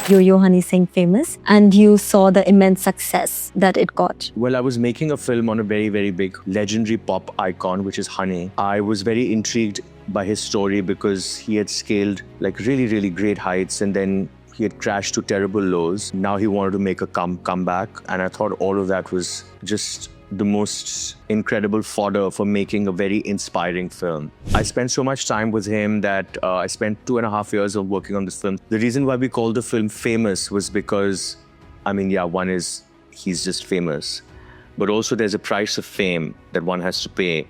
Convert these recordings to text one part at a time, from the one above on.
Yo Yo Honey Singh famous, and you saw the immense success that it got. Well, I was making a film on a very, very big legendary pop icon, which is Honey. I was very intrigued by his story because he had scaled like really, really great heights and then he had crashed to terrible lows. Now he wanted to make a comeback, and I thought all of that was just the most incredible fodder for making a very inspiring film. I spent so much time with him that I spent 2.5 years of working on this film. The reason why we called the film famous was because, one is he's just famous, but also there's a price of fame that one has to pay.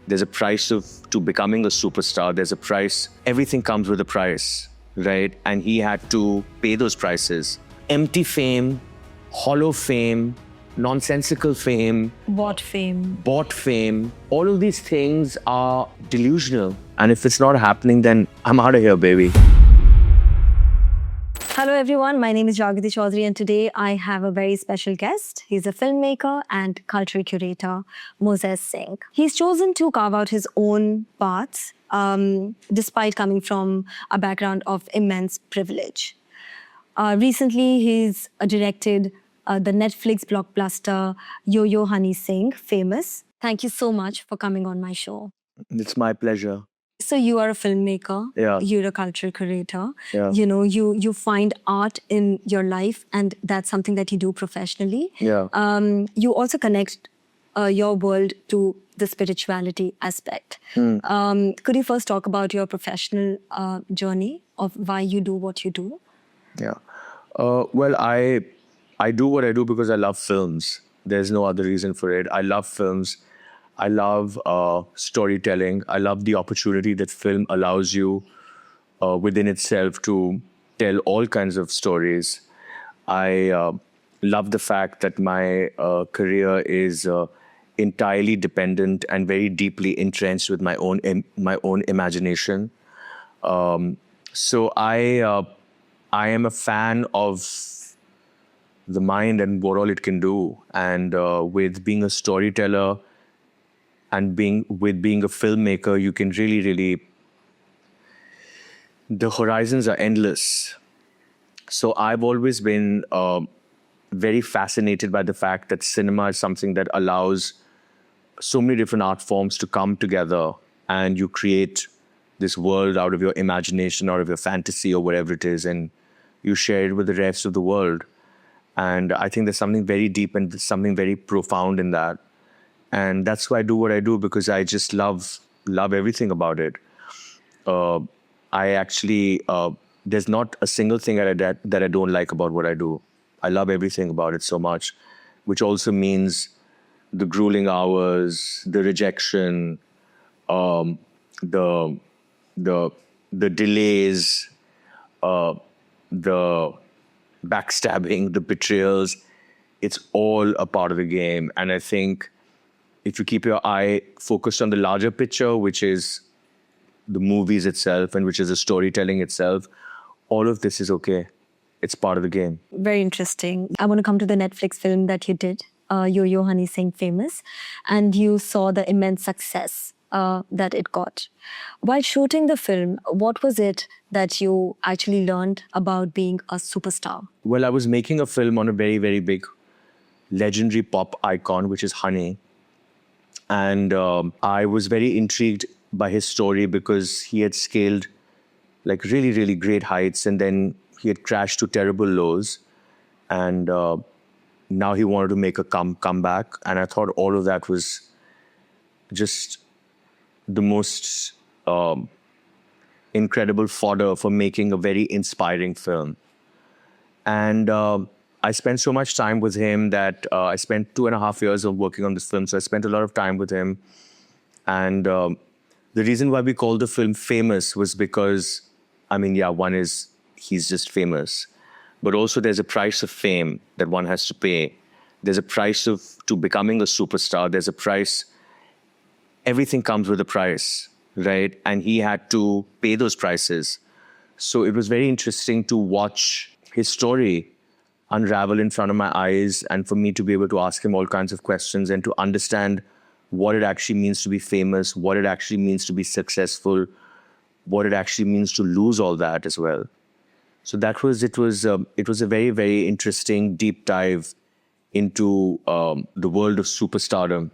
There's a price to becoming a superstar. There's a price. Everything comes with a price, right? And he had to pay those prices. Empty fame, hollow fame, nonsensical fame, Bought fame. bought fame. All of these things are delusional. And if it's not happening, then I'm out of here, baby. Hello everyone, my name is Jagriti Choudhary and today I have a very special guest. He's a filmmaker and cultural curator, Mozez Singh. He's chosen to carve out his own path despite coming from a background of immense privilege. Recently, he's directed the Netflix blockbuster Yo Yo Honey Singh, famous. Thank you so much for coming on my show. It's my pleasure. So you are a filmmaker, Yeah. you're a cultural curator. Yeah. You know, you find art in your life and that's something that you do professionally. Yeah. You also connect your world to the spirituality aspect. Could you first talk about your professional journey of why you do what you do? Yeah. Well, I do what I do because I love films. There's no other reason for it. I love films. I love storytelling. I love the opportunity that film allows you within itself to tell all kinds of stories. I love the fact that my career is entirely dependent and very deeply entrenched with my own imagination. So I am a fan of the mind and what all it can do. And with being a storyteller and being a filmmaker, you can really, the horizons are endless. So I've always been very fascinated by the fact that cinema is something that allows so many different art forms to come together and you create this world out of your imagination, out of your fantasy or whatever it is, and you share it with the rest of the world. And I think there's something very deep and there's something very profound in that. And that's why I do what I do, because I just love everything about it. I actually, there's not a single thing that I don't like about what I do. I love everything about it so much, which also means the grueling hours, the rejection, the delays, the backstabbing, the betrayals. It's all a part of the game. And I think if you keep your eye focused on the larger picture, which is the movies itself and which is the storytelling itself, all of this is okay. It's part of the game. Very interesting. I want to come to the Netflix film that you did, Yo Yo Honey Singh, famous, and you saw the immense success that it got. While shooting the film, what was it that you actually learned about being a superstar? Well, I was making a film on a very, very big legendary pop icon, which is Honey. And I was very intrigued by his story because he had scaled like really, really great heights and then he had crashed to terrible lows. And now he wanted to make a comeback. And I thought all of that was just the most incredible fodder for making a very inspiring film. And I spent so much time with him that I spent 2.5 years of working on this film. So I spent a lot of time with him. And the reason why we called the film famous was because, one is he's just famous, but also there's a price of fame that one has to pay. There's a price to becoming a superstar. There's a price. Everything comes with a price, right? And he had to pay those prices. So it was very interesting to watch his story unravel in front of my eyes and for me to be able to ask him all kinds of questions and to understand what it actually means to be famous, what it actually means to be successful, what it actually means to lose all that as well. So that was it. Was a very, very interesting deep dive into the world of superstardom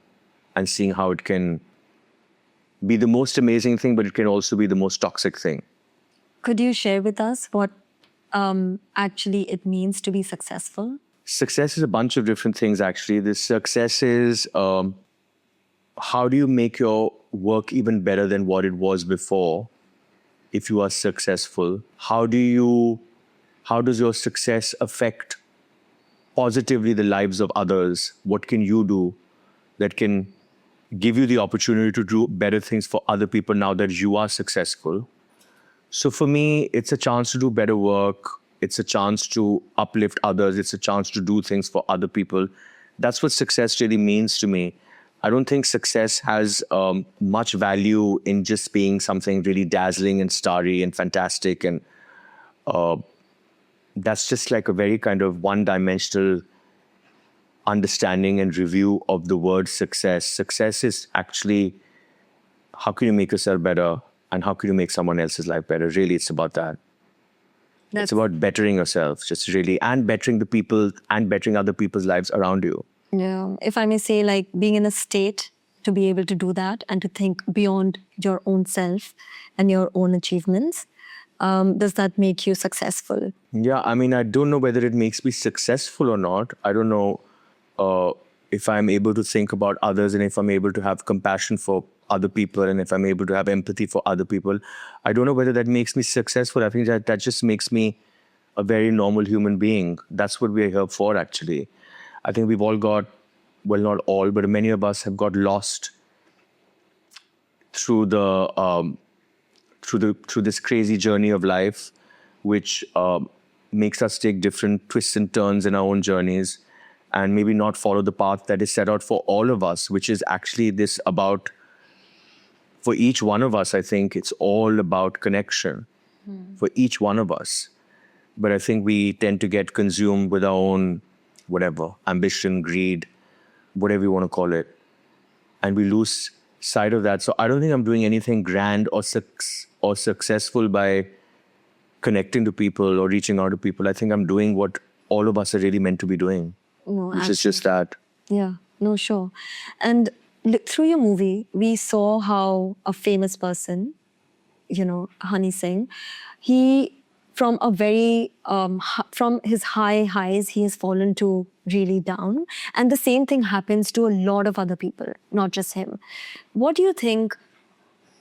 and seeing how it can be the most amazing thing, but it can also be the most toxic thing. Could you share with us what actually it means to be successful? Success is a bunch of different things, actually. The success is how do you make your work even better than what it was before if you are successful? How does your success affect positively the lives of others? What can you do that can give you the opportunity to do better things for other people now that you are successful? So for me, it's a chance to do better work. It's a chance to uplift others. It's a chance to do things for other people. That's what success really means to me. I don't think success has much value in just being something really dazzling and starry and fantastic. And that's just like a very kind of one-dimensional understanding and review of the word success. Success is actually how can you make yourself better and how can you make someone else's life better? Really, it's about that. It's about bettering yourself, just really, and bettering the people and bettering other people's lives around you. Yeah, if I may say, like being in a state to be able to do that and to think beyond your own self and your own achievements. Does that make you successful? Yeah, I mean, I don't know whether it makes me successful or not. I don't know if I'm able to think about others and if I'm able to have compassion for other people and if I'm able to have empathy for other people. I don't know whether that makes me successful. I think that just makes me a very normal human being. That's what we're here for, actually. I think we've all got, well, not all, but many of us have got lost through through this crazy journey of life, which makes us take different twists and turns in our own journeys and maybe not follow the path that is set out for all of us, which is actually this about, for each one of us, I think it's all about connection for each one of us. But I think we tend to get consumed with our own, whatever, ambition, greed, whatever you want to call it. And we lose sight of that. So I don't think I'm doing anything grand or successful by connecting to people or reaching out to people. I think I'm doing what all of us are really meant to be doing, which is just that. Yeah, no, sure. And through your movie, we saw how a famous person, Honey Singh, he, from a very, from his high highs, he has fallen to really down. And the same thing happens to a lot of other people, not just him. What do you think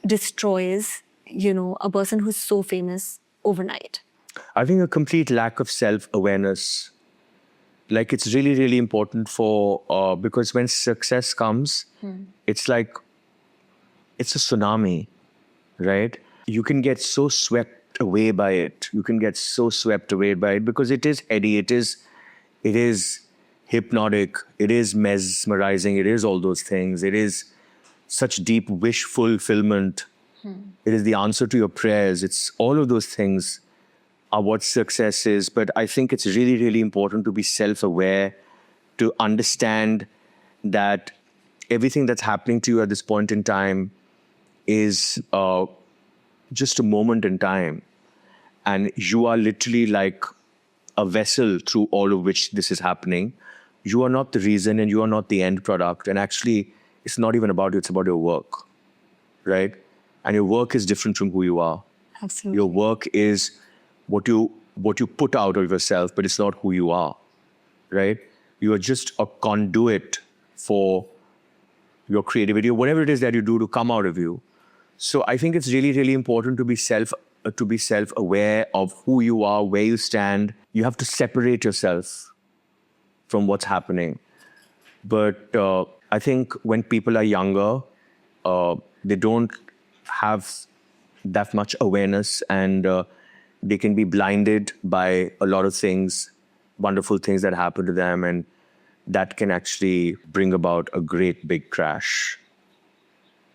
destroys, a person who's so famous overnight? I think a complete lack of self-awareness. Like it's really, really important because when success comes, it's like, it's a tsunami, right? You can get so swept away by it. You can get so swept away by it because it is heady, it is hypnotic, it is mesmerizing, it is all those things. It is such deep wish fulfillment. It is the answer to your prayers. It's all of those things are what success is. But I think it's really, really important to be self-aware, to understand that everything that's happening to you at this point in time is just a moment in time. And you are literally like a vessel through all of which this is happening. You are not the reason and you are not the end product. And actually, it's not even about you, it's about your work, right? And your work is different from who you are. Absolutely. Your work is what you put out of yourself, but it's not who you are, right? You are just a conduit for your creativity or whatever it is that you do to come out of you. So I think it's really, really important to be self-aware of who you are, where you stand. You have to separate yourself from what's happening. But I think when people are younger, they don't have that much awareness and they can be blinded by a lot of things, wonderful things that happen to them, and that can actually bring about a great big crash.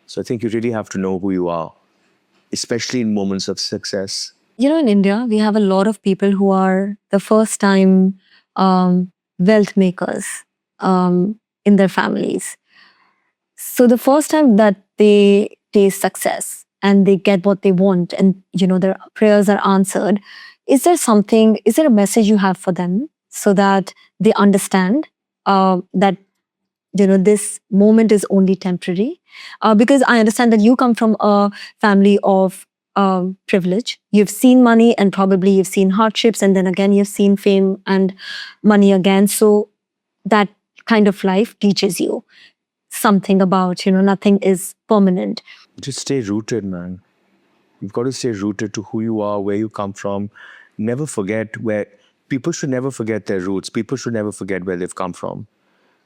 So I think you really have to know who you are, especially in moments of success. In India, we have a lot of people who are the first time wealth makers in their families. So the first time that they taste success and they get what they want and, their prayers are answered, is there a message you have for them so that they understand that this moment is only temporary? Because I understand that you come from a family of privilege. You've seen money and probably you've seen hardships, and then again you've seen fame and money again. So that kind of life teaches you something about, nothing is permanent. Just stay rooted, man. You've got to stay rooted to who you are, where you come from. Never forget where people should never forget their roots. People should never forget where they've come from.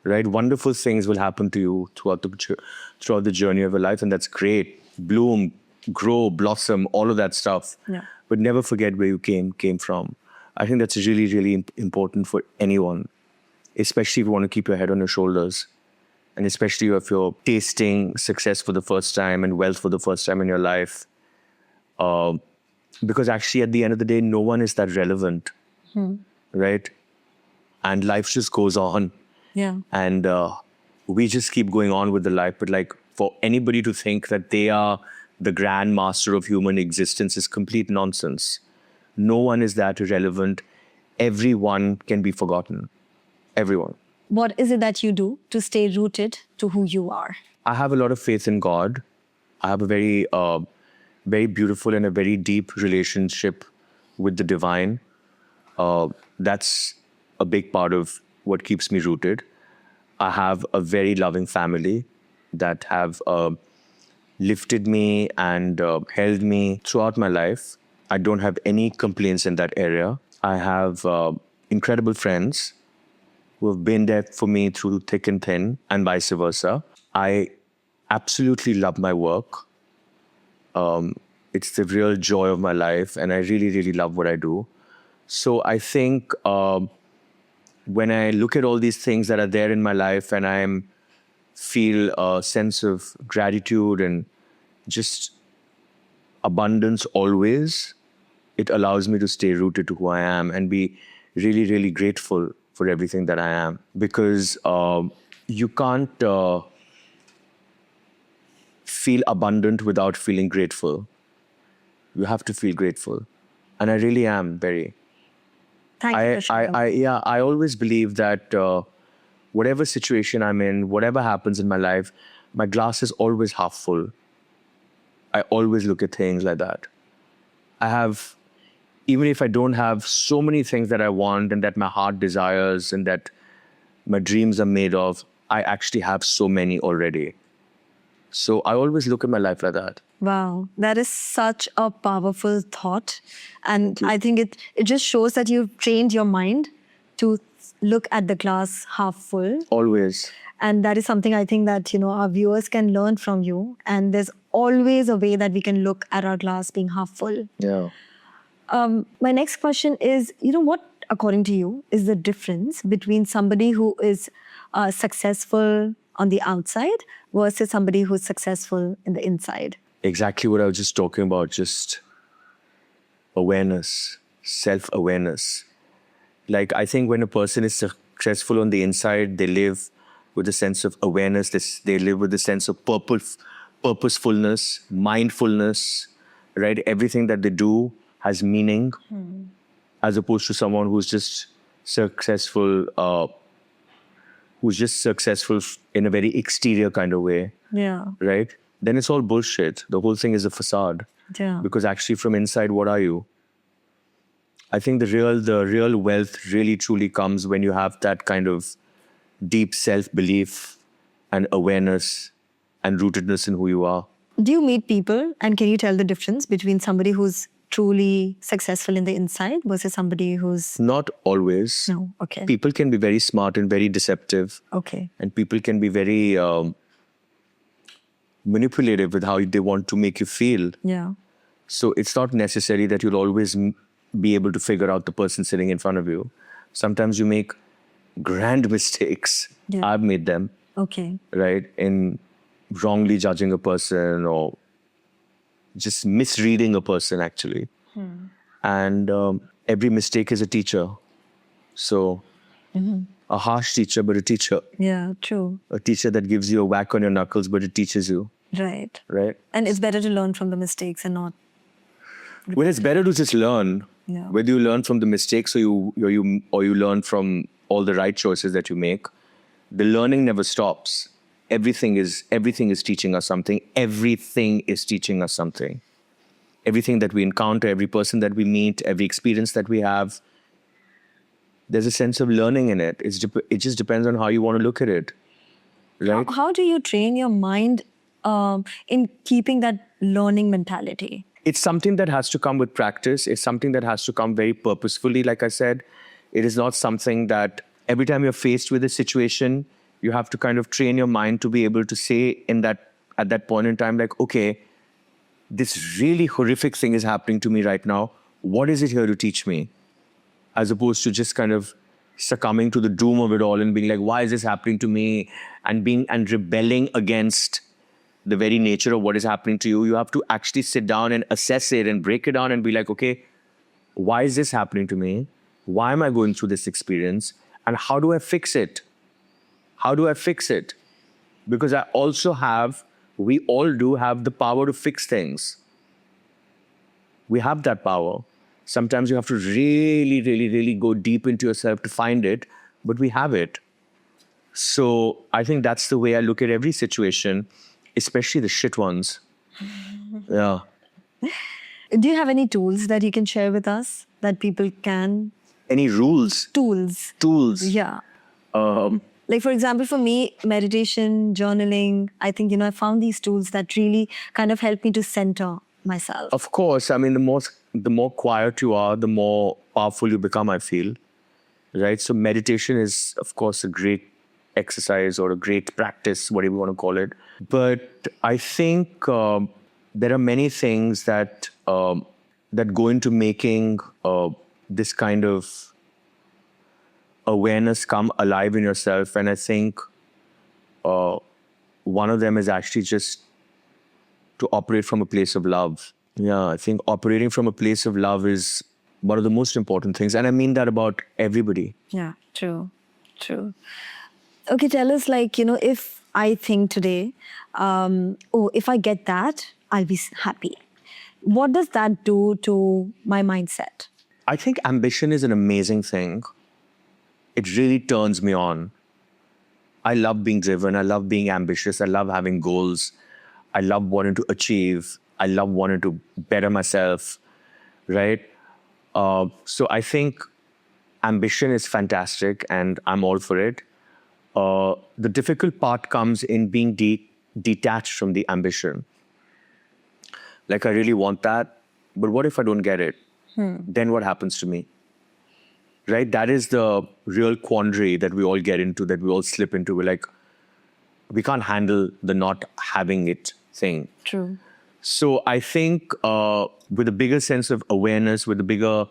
Right? Wonderful things will happen to you throughout the journey of your life, and that's great. Bloom, grow, blossom, all of that stuff. Yeah. But never forget where you came from. I think that's really, really important for anyone, especially if you want to keep your head on your shoulders. And especially if you're tasting success for the first time and wealth for the first time in your life. Because actually, at the end of the day, no one is that relevant, right? And life just goes on. Yeah. And we just keep going on with the life. But like, for anybody to think that they are the grand master of human existence is complete nonsense. No one is that irrelevant. Everyone can be forgotten. Everyone. What is it that you do to stay rooted to who you are? I have a lot of faith in God. I have a very, very beautiful and a very deep relationship with the divine. That's a big part of what keeps me rooted. I have a very loving family that have lifted me and held me throughout my life. I don't have any complaints in that area. I have incredible friends who have been there for me through thick and thin, and vice versa. I absolutely love my work. It's the real joy of my life, and I really, really love what I do. So I think when I look at all these things that are there in my life and I feel a sense of gratitude and just abundance always, it allows me to stay rooted to who I am and be really, really grateful for everything that I am. Because you can't feel abundant without feeling grateful. You have to feel grateful. And I really am very. Thank you for sharing. I always believe that whatever situation I'm in, whatever happens in my life, my glass is always half full. I always look at things like that. Even if I don't have so many things that I want and that my heart desires and that my dreams are made of, I actually have so many already. So I always look at my life like that. Wow, that is such a powerful thought. And I think it just shows that you've trained your mind to look at the glass half full. Always. And that is something I think that, our viewers can learn from you. And there's always a way that we can look at our glass being half full. Yeah. My next question is, what, according to you, is the difference between somebody who is successful on the outside versus somebody who's successful in the inside? Exactly what I was just talking about, just awareness, self-awareness. Like, I think when a person is successful on the inside, they live with a sense of awareness, they live with a sense of purposefulness, mindfulness, right? Everything that they do has meaning, as opposed to someone who's just successful in a very exterior kind of way. Yeah. Right? Then it's all bullshit. The whole thing is a facade. Yeah. Because actually from inside, what are you? I think the real wealth really truly comes when you have that kind of deep self-belief and awareness and rootedness in who you are. Do you meet people and can you tell the difference between somebody who's truly successful in the inside versus somebody who's... Not always. No, okay. People can be very smart and very deceptive. Okay. And people can be very manipulative with how they want to make you feel. Yeah. So it's not necessary that you'll always be able to figure out the person sitting in front of you. Sometimes you make grand mistakes. Yeah. I've made them. Okay. Right? In wrongly judging a person or just misreading a person, actually. And every mistake is a teacher. So a harsh teacher, but a teacher. Yeah, true. A teacher that gives you a whack on your knuckles, but it teaches you. Right. Right? And it's better to learn from the mistakes and not... Well, it's better to just learn. Yeah. Whether you learn from the mistakes or you learn from all the right choices that you make, the learning never stops. Everything is teaching us something. Everything is teaching us something. Everything that we encounter, every person that we meet, every experience that we have, there's a sense of learning in it. It just depends on how you want to look at it, right? How do you train your mind in keeping that learning mentality? It's something that has to come with practice. It's something that has to come very purposefully. Like I said, it is not something that every time you're faced with a situation, you have to kind of train your mind to be able to say at that point in time, like, okay, this really horrific thing is happening to me right now. What is it here to teach me? As opposed to just kind of succumbing to the doom of it all and being like, why is this happening to me? And rebelling against the very nature of what is happening to you. You have to actually sit down and assess it and break it down and be like, okay, why is this happening to me? Why am I going through this experience? And how do I fix it? How do I fix it? Because we all do have the power to fix things. We have that power. Sometimes you have to really, really, really go deep into yourself to find it, but we have it. So I think that's the way I look at every situation, especially the shit ones. Yeah. Do you have any tools that you can share with us that people can? Any rules? Tools. Tools. Yeah. Um, Like, for example, for me, meditation, journaling, I think, I found these tools that really kind of help me to center myself. Of course. I mean, the more quiet you are, the more powerful you become, I feel. Right? So meditation is, of course, a great exercise or a great practice, whatever you want to call it. But I think there are many things that go into making this kind of awareness come alive in yourself. And I think one of them is actually just to operate from a place of love. Yeah, I think operating from a place of love is one of the most important things. And I mean that about everybody. Yeah, true. Okay, tell us, if I think today, if I get that, I'll be happy. What does that do to my mindset? I think ambition is an amazing thing. It really turns me on. I love being driven. I love being ambitious. I love having goals. I love wanting to achieve. I love wanting to better myself, right? So I think ambition is fantastic and I'm all for it. The difficult part comes in being detached from the ambition. Like, I really want that, but what if I don't get it? Then what happens to me? Right? That is the real quandary that we all get into, that we all slip into. We're like, we can't handle the not having it thing. True. So I think with a bigger sense of awareness, with a bigger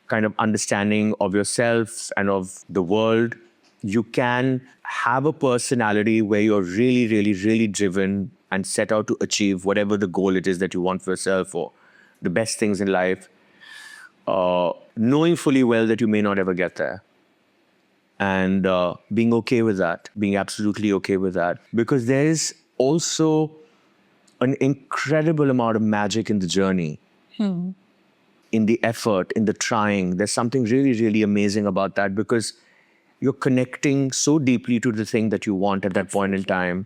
kind of understanding of yourself and of the world, you can have a personality where you're really, really, really driven and set out to achieve whatever the goal it is that you want for yourself or the best things in life, knowing fully well that you may not ever get there. And being okay with that, being absolutely okay with that. Because there is also an incredible amount of magic in the journey, in the effort, in the trying. There's something really, really amazing about that because you're connecting so deeply to the thing that you want at that point in time,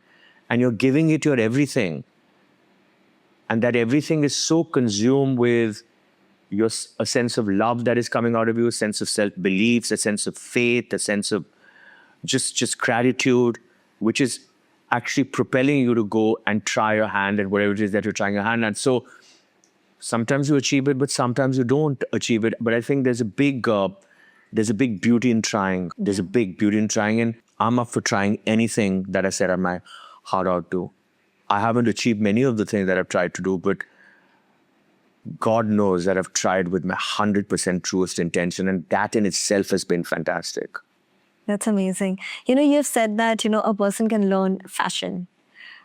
and you're giving it your everything. And that everything is so consumed with a sense of love that is coming out of you, a sense of self-belief, a sense of faith, a sense of just gratitude, which is actually propelling you to go and try your hand at whatever it is that you're trying your hand at. So sometimes you achieve it, but sometimes you don't achieve it. But I think there's a big beauty in trying. There's a big beauty in trying, and I'm up for trying anything that I set my heart out to. I haven't achieved many of the things that I've tried to do, but God knows that I've tried with my 100% truest intention, and that in itself has been fantastic. That's amazing. You've said that, a person can learn fashion.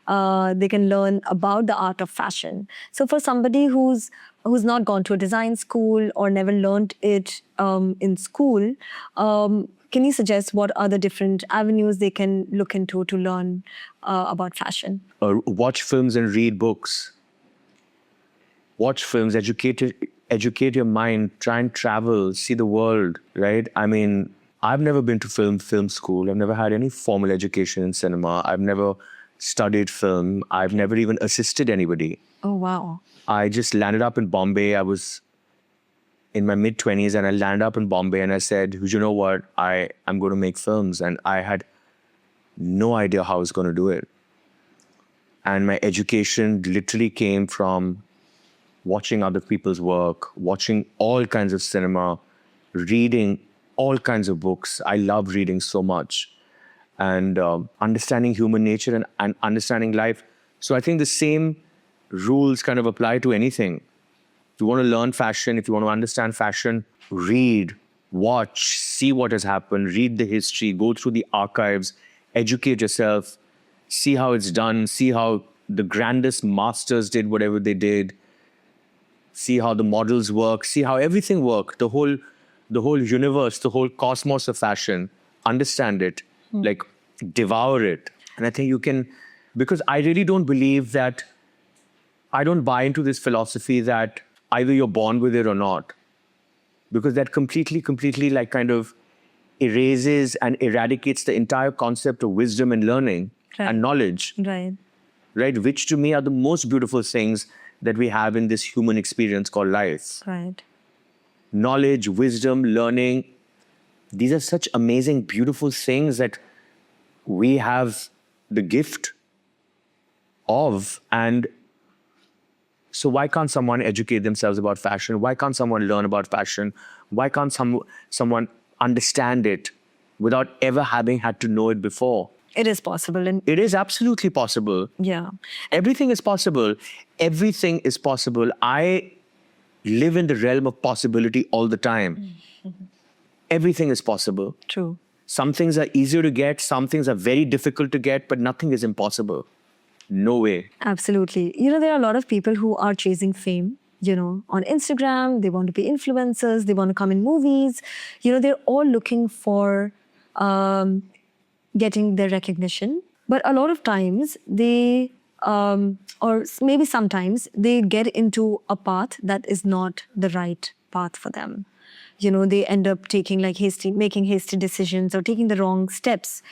They can learn about the art of fashion. So for somebody who's not gone to a design school or never learned it in school, can you suggest what are the different avenues they can look into to learn about fashion? Watch films and read books. Watch films, educate educate your mind, try and travel, see the world, right? I mean, I've never been to film school. I've never had any formal education in cinema. I've never studied film. I've never even assisted anybody. Oh, wow. I just landed up in Bombay. I was in my mid-20s and I landed up in Bombay and I said, you know what, I'm going to make films. And I had no idea how I was going to do it. And my education literally came from watching other people's work, watching all kinds of cinema, reading all kinds of books. I love reading so much. And understanding human nature and understanding life. So I think the same rules kind of apply to anything. If you want to learn fashion, if you want to understand fashion, read, watch, see what has happened, read the history, go through the archives, educate yourself, see how it's done, see how the grandest masters did whatever they did, see how the models work, see how everything worked, the whole universe, the whole cosmos of fashion, understand it, like devour it. And I think you can, because I really don't believe that, I don't buy into this philosophy that either you're born with it or not, because that completely like kind of erases and eradicates the entire concept of wisdom and learning and knowledge, right? Which to me are the most beautiful things that we have in this human experience called life. Right. Knowledge, wisdom, learning, these are such amazing, beautiful things that we have the gift of. And so why can't someone educate themselves about fashion? Why can't someone learn about fashion? Why can't someone understand it without ever having had to know it before? It is possible. And it is absolutely possible. yeah. Everything is possible. Everything is possible. I live in the realm of possibility all the time. Mm-hmm. Everything is possible. True. Some things are easier to get. Some things are very difficult to get, but nothing is impossible. No way. Absolutely. You know, there are a lot of people who are chasing fame, you know, on Instagram. They want to be influencers. They want to come in movies. You know, they're all looking for getting their recognition. But a lot of times they, or maybe sometimes they get into a path that is not the right path for them. You know, they end up taking like making hasty decisions or taking the wrong steps.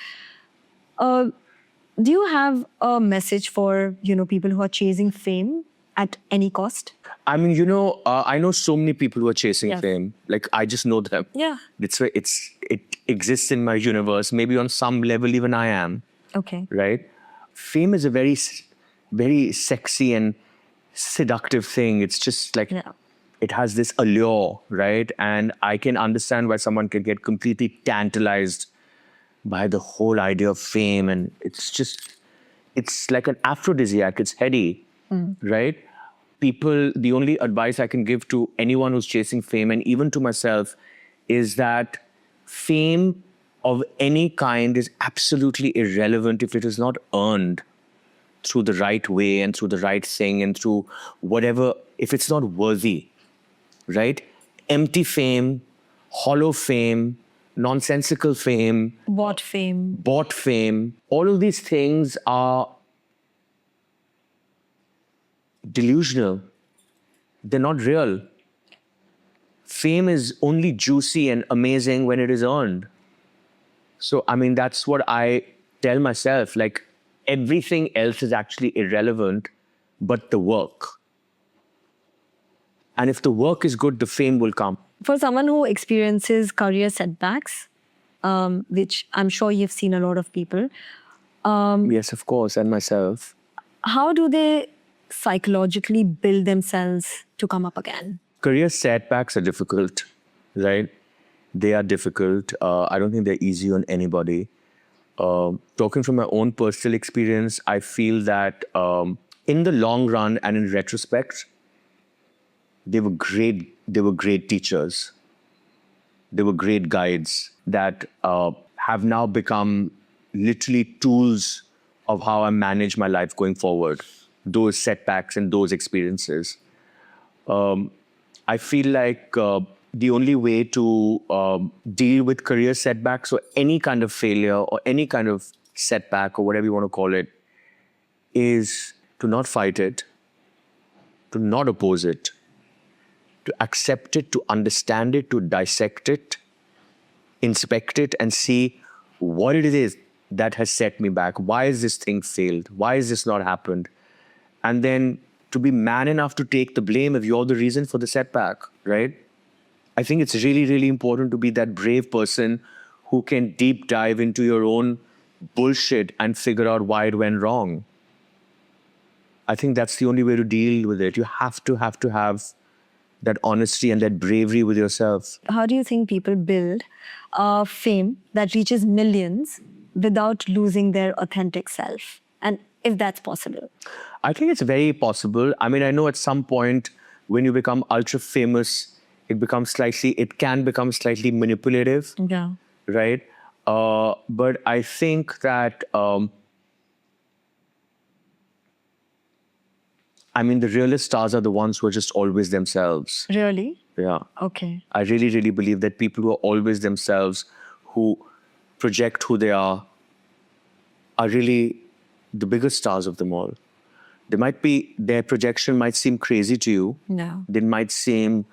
Do you have a message for, you know, people who are chasing fame at any cost? I mean, you know, I know so many people who are chasing fame. Like, I just know them. Yeah. It exists in my universe. Maybe on some level, even I am. Okay. Right? Fame is a very, very sexy and seductive thing. It's just like, it has this allure, right? And I can understand why someone can get completely tantalized by the whole idea of fame. And it's like an aphrodisiac. It's heady, right? People, the only advice I can give to anyone who's chasing fame, and even to myself, is that fame of any kind is absolutely irrelevant if it is not earned through the right way and through the right thing and through whatever, if it's not worthy, right? Empty fame, hollow fame, nonsensical fame, bought fame, all of these things are delusional. They're not real. Fame is only juicy and amazing when it is earned. So, I mean, that's what I tell myself. Like, everything else is actually irrelevant but the work. And if the work is good, the fame will come. For someone who experiences career setbacks, which I'm sure you've seen a lot of people. Yes, of course, and myself. How do they psychologically build themselves to come up again? Career setbacks are difficult, right? They are difficult. I don't think they're easy on anybody. Talking from my own personal experience, I feel that in the long run and in retrospect, they were great teachers. They were great guides that have now become literally tools of how I manage my life going forward. Those setbacks and those experiences. I feel like the only way to deal with career setbacks or any kind of failure or any kind of setback or whatever you want to call it is to not fight it, to not oppose it, to accept it, to understand it, to dissect it, inspect it, and see what it is that has set me back. Why has this thing failed? Why has this not happened? And then to be man enough to take the blame if you're the reason for the setback, right? I think it's really, really important to be that brave person who can deep dive into your own bullshit and figure out why it went wrong. I think that's the only way to deal with it. You have to have that honesty and that bravery with yourself. How do you think people build fame that reaches millions without losing their authentic self? And if that's possible? I think it's very possible. I mean, I know at some point when you become ultra famous, it can become slightly manipulative. Yeah. Right? But I think that, the realest stars are the ones who are just always themselves. Really? Yeah. Okay. I really, really believe that people who are always themselves, who project who they are really the biggest stars of them all. Their projection might seem crazy to you. Yeah. They might seem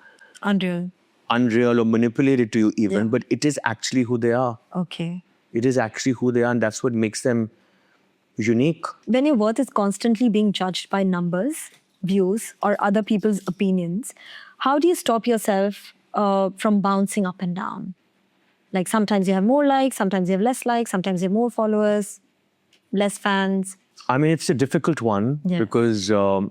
unreal or manipulated to you even, Yeah. but it is actually who they are. Okay. It is actually who they are, and that's what makes them unique. When your worth is constantly being judged by numbers, views, or other people's opinions, how do you stop yourself from bouncing up and down? Like sometimes you have more likes, sometimes you have less likes, sometimes you have more followers, less fans. I mean, it's a difficult one because you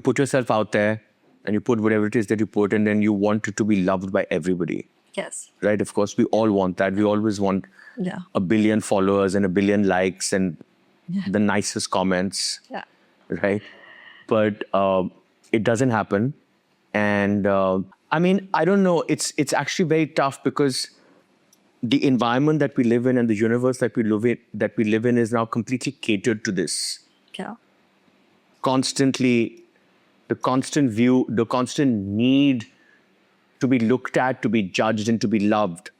put yourself out there and you put whatever it is that you put, and then you want it to be loved by everybody. Yes. Right? Of course, we all want that. We always want 1 billion followers and 1 billion likes and the nicest comments. Yeah. Right? But it doesn't happen. And I don't know. It's actually very tough because the environment that we live in and the universe that we live in is now completely catered to this. Yeah. The constant need to be looked at, to be judged, and to be loved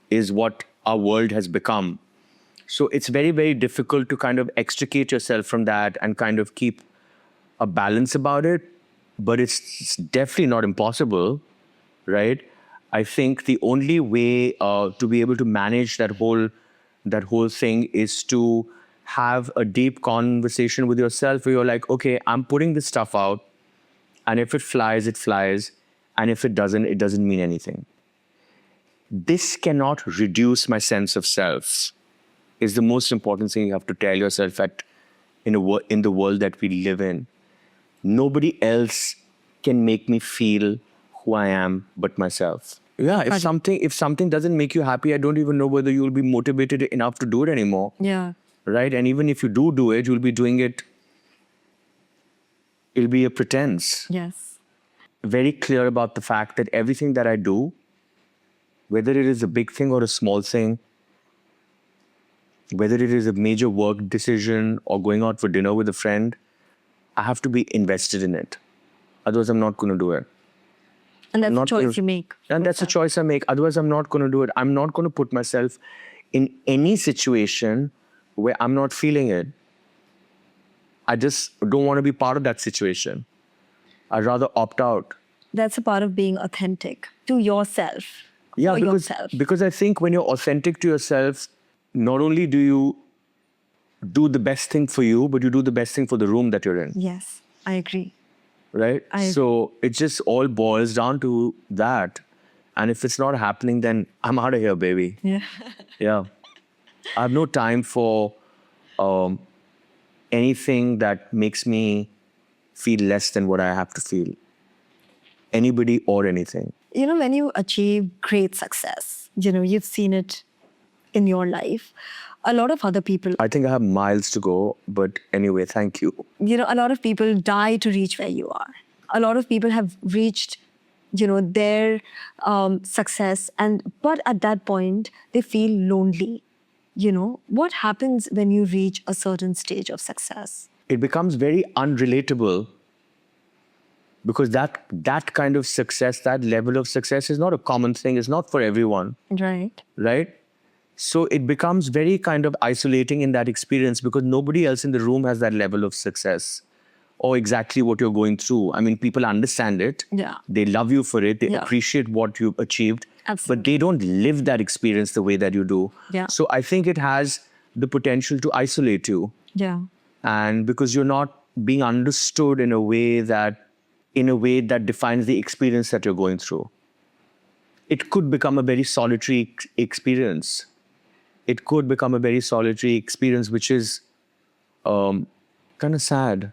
is what our world has become. So it's very, very difficult to kind of extricate yourself from that and kind of keep a balance about it. But it's definitely not impossible, right? I think the only way to be able to manage that whole thing is to have a deep conversation with yourself where you're like, okay, I'm putting this stuff out, and if it flies, it flies, and if it doesn't mean anything. This cannot reduce my sense of self, is the most important thing you have to tell yourself in the world that we live in. Nobody else can make me feel who I am but myself. Yeah, if something doesn't make you happy, I don't even know whether you'll be motivated enough to do it anymore. Yeah. Right? And even if you do it, you'll be doing it, it'll be a pretense. Yes. Very clear about the fact that everything that I do, whether it is a big thing or a small thing, whether it is a major work decision or going out for dinner with a friend, I have to be invested in it. Otherwise, I'm not going to do it. And that's a choice you make. And that's a choice I make. Otherwise, I'm not going to do it. I'm not going to put myself in any situation where I'm not feeling it. I just don't want to be part of that situation. I'd rather opt out. That's a part of being authentic to yourself. Yeah, yourself. Because I think when you're authentic to yourself, not only do you do the best thing for you, but you do the best thing for the room that you're in. Yes, I agree. Right? So it just all boils down to that. And if it's not happening, then I'm out of here, baby. Yeah. Yeah. I have no time for anything that makes me feel less than what I have to feel. Anybody or anything. You know, when you achieve great success, you've seen it in your life. A lot of other people... I think I have miles to go, but anyway, thank you. A lot of people die to reach where you are. A lot of people have reached, their success, but at that point, they feel lonely. What happens when you reach a certain stage of success? It becomes very unrelatable because that kind of success, that level of success is not a common thing. It's not for everyone. Right. Right? So it becomes very kind of isolating in that experience because nobody else in the room has that level of success or exactly what you're going through. I mean, people understand it. Yeah. They love you for it. They Yeah. appreciate what you've achieved. Absolutely. But they don't live that experience the way that you do. Yeah. So I think it has the potential to isolate you. Yeah. And because you're not being understood in a way that defines the experience that you're going through. It could become a very solitary experience. It could become a very solitary experience, which is kind of sad.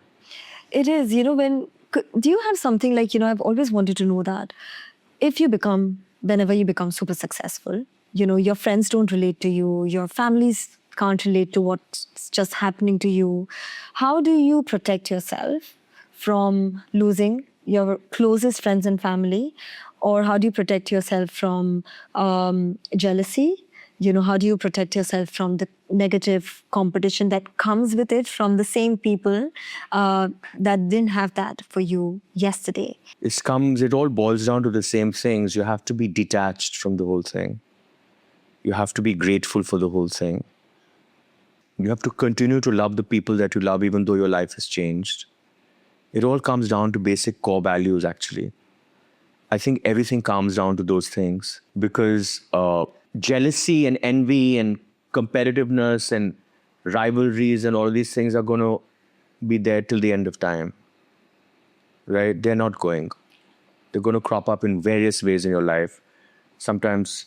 It is, do you have something like, I've always wanted to know that whenever you become super successful, your friends don't relate to you, your families can't relate to what's just happening to you. How do you protect yourself from losing your closest friends and family? Or how do you protect yourself from jealousy? How do you protect yourself from the negative competition that comes with it from the same people that didn't have that for you yesterday? It all boils down to the same things. You have to be detached from the whole thing. You have to be grateful for the whole thing. You have to continue to love the people that you love, even though your life has changed. It all comes down to basic core values, actually. I think everything comes down to those things because jealousy and envy and competitiveness and rivalries and all these things are going to be there till the end of time, right? They're not going. They're going to crop up in various ways in your life. Sometimes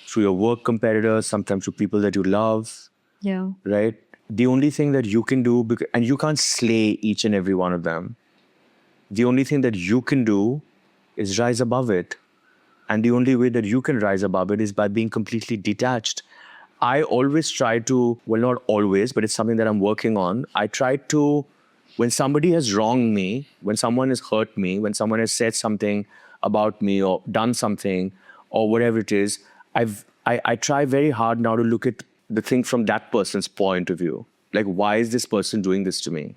through your work competitors, sometimes through people that you love, Yeah. right? The only thing that you can do, and you can't slay each and every one of them. The only thing that you can do is rise above it. And the only way that you can rise above it is by being completely detached. I always try to, well, not always, but it's something that I'm working on. I try to, when somebody has wronged me, when someone has hurt me, when someone has said something about me or done something or whatever it is, I try very hard now to look at the thing from that person's point of view. Like, why is this person doing this to me?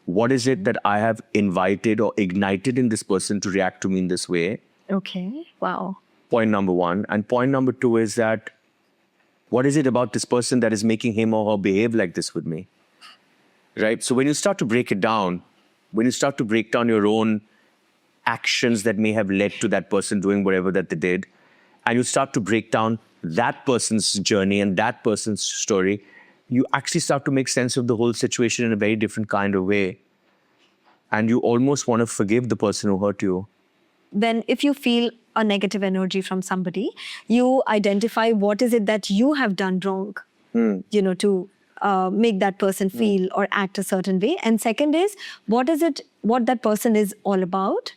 What is it that I have invited or ignited in this person to react to me in this way? Okay. Wow. Point number one. And point number two is that what is it about this person that is making him or her behave like this with me? Right? So when you start to break it down, when you start to break down your own actions that may have led to that person doing whatever that they did, and you start to break down that person's journey and that person's story, you actually start to make sense of the whole situation in a very different kind of way. And you almost want to forgive the person who hurt you. Then if you feel a negative energy from somebody, you identify what is it that you have done wrong, to make that person feel or act a certain way. And second is, what that person is all about,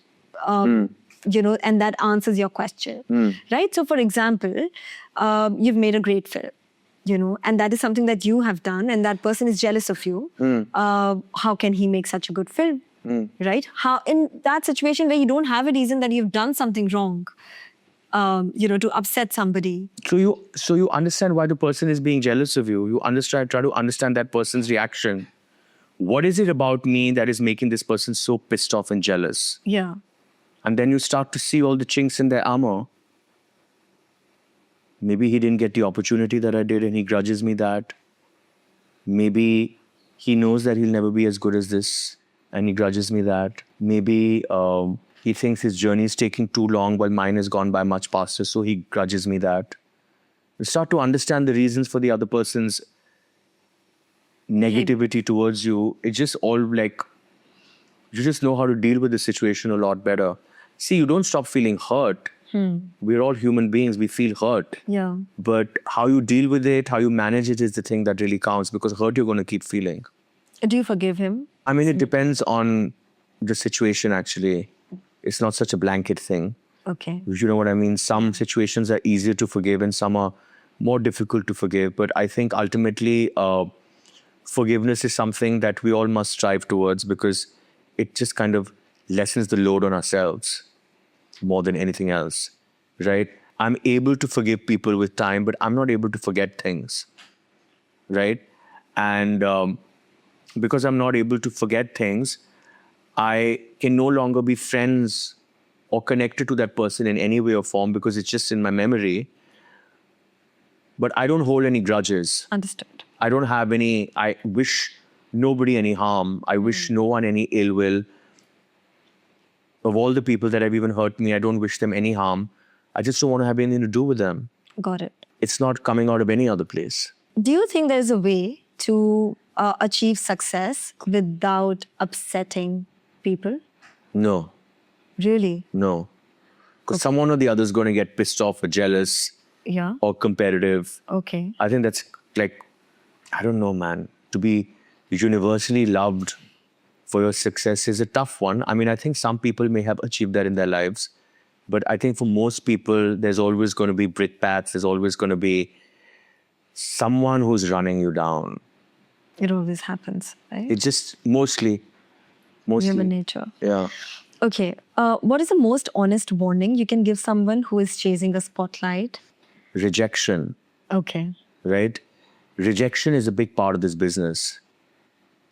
and that answers your question, right? So for example, you've made a great film, and that is something that you have done and that person is jealous of you. How can he make such a good film? Right? How in that situation where you don't have a reason that you've done something wrong, to upset somebody. So you understand why the person is being jealous of you. You try to understand that person's reaction. What is it about me that is making this person so pissed off and jealous? Yeah. And then you start to see all the chinks in their armor. Maybe he didn't get the opportunity that I did and he grudges me that. Maybe he knows that he'll never be as good as this and he grudges me that. Maybe he thinks his journey is taking too long while mine has gone by much faster, so he grudges me that. You start to understand the reasons for the other person's negativity towards you. It's just all like, you just know how to deal with the situation a lot better. See, you don't stop feeling hurt. We're all human beings. We feel hurt. Yeah. But how you deal with it, how you manage it is the thing that really counts, because hurt you're going to keep feeling. Do you forgive him? I mean, it depends on the situation, actually. It's not such a blanket thing. Okay. You know what I mean? Some situations are easier to forgive and some are more difficult to forgive. But I think ultimately, forgiveness is something that we all must strive towards, because it just kind of lessens the load on ourselves more than anything else, right? I'm able to forgive people with time, but I'm not able to forget things, right? And because I'm not able to forget things, I can no longer be friends or connected to that person in any way or form because it's just in my memory. But I don't hold any grudges. Understood. I don't have any. I wish nobody any harm. I wish no one any ill will. Of all the people that have even hurt me, I don't wish them any harm. I just don't want to have anything to do with them. Got it. It's not coming out of any other place. Do you think there's a way to achieve success without upsetting people? No, Really? no. Because someone or the other is going to get pissed off or jealous Yeah. or competitive. Okay. I think that's like, I don't know, man. To be universally loved for your success is a tough one. I mean, I think some people may have achieved that in their lives. But I think for most people, there's always going to be Britpats. There's always going to be someone who's running you down. It always happens, right? It just mostly. Human nature. Yeah. Okay. What is the most honest warning you can give someone who is chasing a spotlight? Rejection, Okay. right? Rejection is a big part of this business.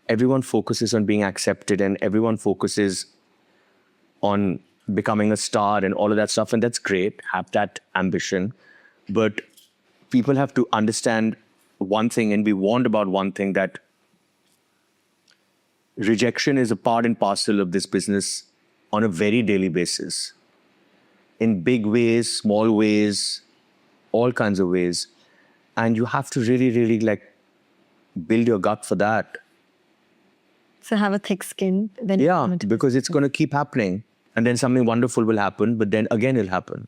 Everyone focuses on being accepted and everyone focuses on becoming a star and all of that stuff. And that's great. Have that ambition. But people have to understand one thing and be warned about one thing, that rejection is a part and parcel of this business on a very daily basis. In big ways, small ways, all kinds of ways. And you have to really, really like build your gut for that. So have a thick skin. Then Yeah, because it's going to keep happening. And then something wonderful will happen, but then again it'll happen.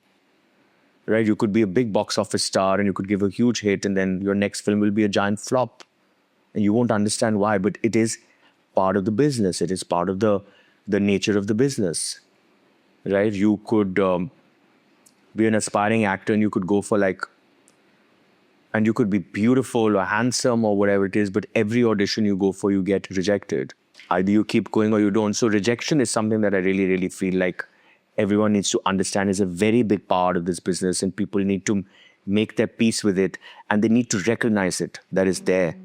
Right? You could be a big box office star and you could give a huge hit and then your next film will be a giant flop. And you won't understand why, but it is part of the business. It is part of the nature of the business. Right? You could be an aspiring actor and you could go for and you could be beautiful or handsome or whatever it is, but every audition you go for, you get rejected. Either you keep going or you don't. So rejection is something that I really, really feel like everyone needs to understand is a very big part of this business, and people need to make their peace with it and they need to recognize it, that is there.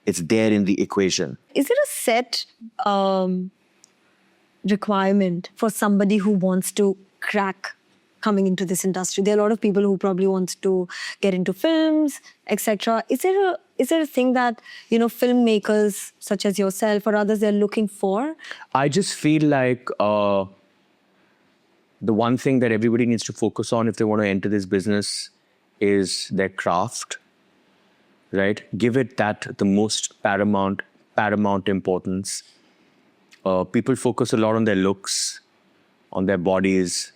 It's there in the equation. Is there a set requirement for somebody who wants to crack coming into this industry? There are a lot of people who probably want to get into films, etc. Is there a thing that, filmmakers such as yourself or others, they're looking for? I just feel like the one thing that everybody needs to focus on if they want to enter this business is their craft, right? Give it the most paramount importance. People focus a lot on their looks, on their bodies,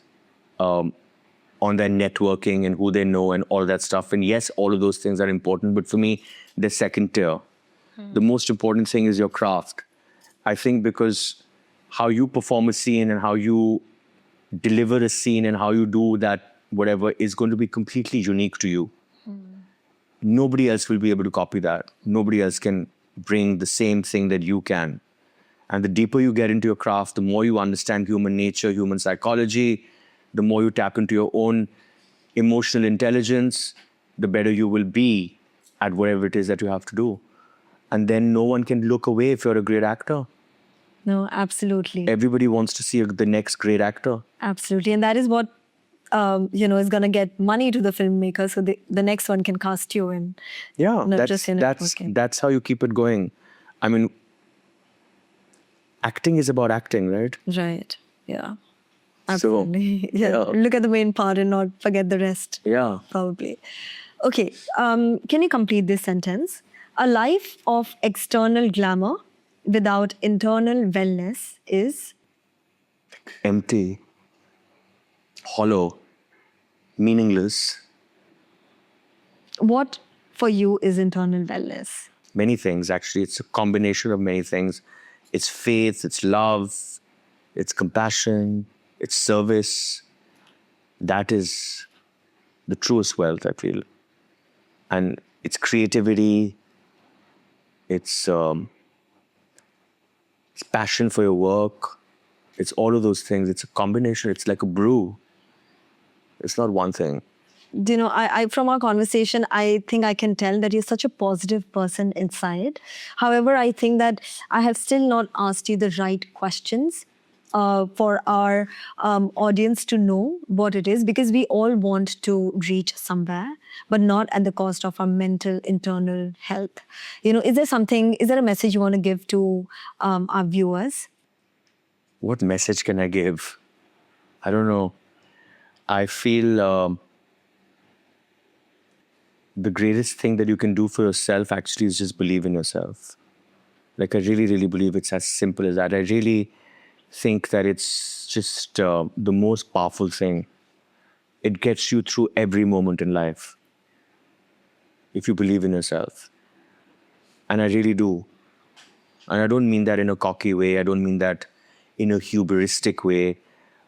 on their networking and who they know and all that stuff. And yes, all of those things are important, but for me, they're second tier. The most important thing is your craft. I think because how you perform a scene and how you deliver a scene and how you do that, whatever, is going to be completely unique to you. Nobody else will be able to copy that. Nobody else can bring the same thing that you can. And the deeper you get into your craft, the more you understand human nature, human psychology, the more you tap into your own emotional intelligence, the better you will be at whatever it is that you have to do. And then no one can look away if you're a great actor. No, absolutely. Everybody wants to see the next great actor. Absolutely. And that is what, is going to get money to the filmmaker. So the next one can cast you in. Yeah, Not just your networking. that's how you keep it going. I mean, acting is about acting, right? Right. Yeah. So, Absolutely. yeah. Look at the main part and not forget the rest. Yeah. Probably. Okay. Can you complete this sentence? A life of external glamour without internal wellness is? Empty, hollow, meaningless. What for you is internal wellness? Many things, actually. It's a combination of many things. It's faith, it's love, it's compassion, it's service. That is the truest wealth, I feel. And it's creativity, it's passion for your work. It's all of those things. It's a combination. It's like a brew. It's not one thing. I from our conversation, I think I can tell that you're such a positive person inside. However, I think that I have still not asked you the right questions for our audience to know what it is? Because we all want to reach somewhere, but not at the cost of our mental, internal health. Is there a message you want to give to our viewers? What message can I give? I don't know. I feel the greatest thing that you can do for yourself actually is just believe in yourself. Like, I really, really believe it's as simple as that. I really think that it's just the most powerful thing. It gets you through every moment in life if you believe in yourself. And I really do. And I don't mean that in a cocky way. I don't mean that in a hubristic way.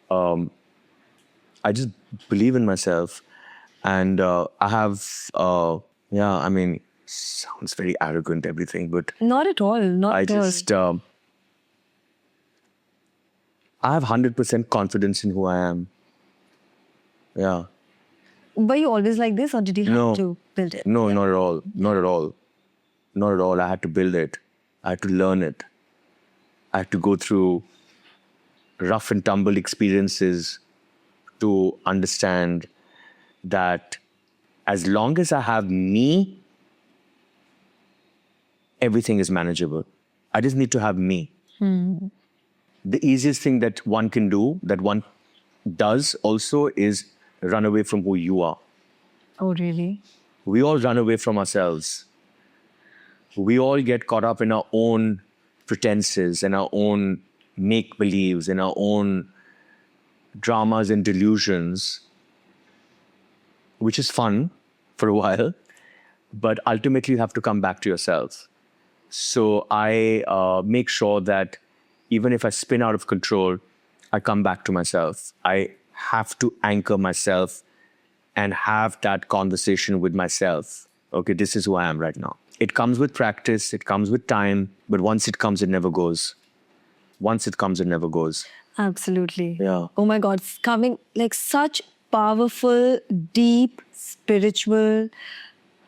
I just believe in myself. And I have, sounds very arrogant, everything, but Not at all. Not I at all. just, I have 100% confidence in who I am. Yeah. Were you always like this, or did you have No. to build it? No, not at all. Not at all. Not at all. I had to build it. I had to learn it. I had to go through rough and tumble experiences to understand that as long as I have me, everything is manageable. I just need to have me. The easiest thing that one can do, that one does also, is run away from who you are. Oh, really? We all run away from ourselves. We all get caught up in our own pretenses and our own make-believes and our own dramas and delusions, which is fun for a while, but ultimately you have to come back to yourself. So I make sure that even if I spin out of control, I come back to myself. I have to anchor myself and have that conversation with myself. Okay, this is who I am right now. It comes with practice, it comes with time, but once it comes, it never goes. Once it comes, it never goes. Absolutely. Yeah. Oh my God, it's coming like such powerful, deep, spiritual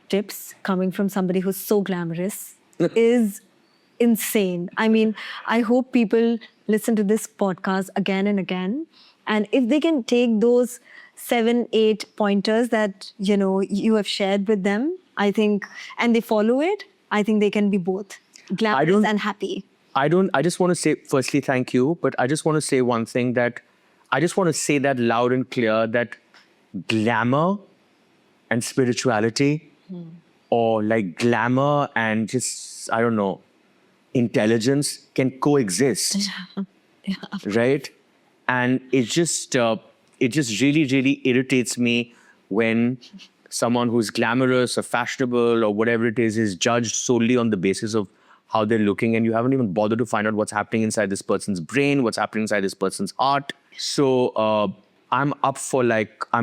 tips coming from somebody who's so glamorous is insane. I mean, I hope people listen to this podcast again and again. And if they can take those 7, 8 pointers that, you have shared with them, I think, and they follow it, I think they can be both glamorous and happy. I just want to say, firstly, thank you. But I just want to say one thing, that I just want to say that loud and clear, that glamour and spirituality, or like glamour and just, I don't know, intelligence can coexist. Yeah. Right? And it just really, really irritates me when someone who's glamorous or fashionable or whatever it is judged solely on the basis of how they're looking, and you haven't even bothered to find out what's happening inside this person's brain, what's happening inside this person's heart. So I'm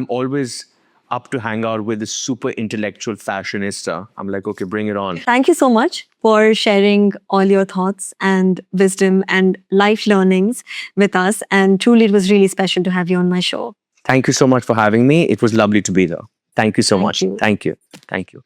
always up to hang out with a super intellectual fashionista. I'm like, okay, bring it on. Thank you so much for sharing all your thoughts and wisdom and life learnings with us. And truly, it was really special to have you on my show. Thank you so much for having me. It was lovely to be there. Thank you so much. You. Thank you. Thank you.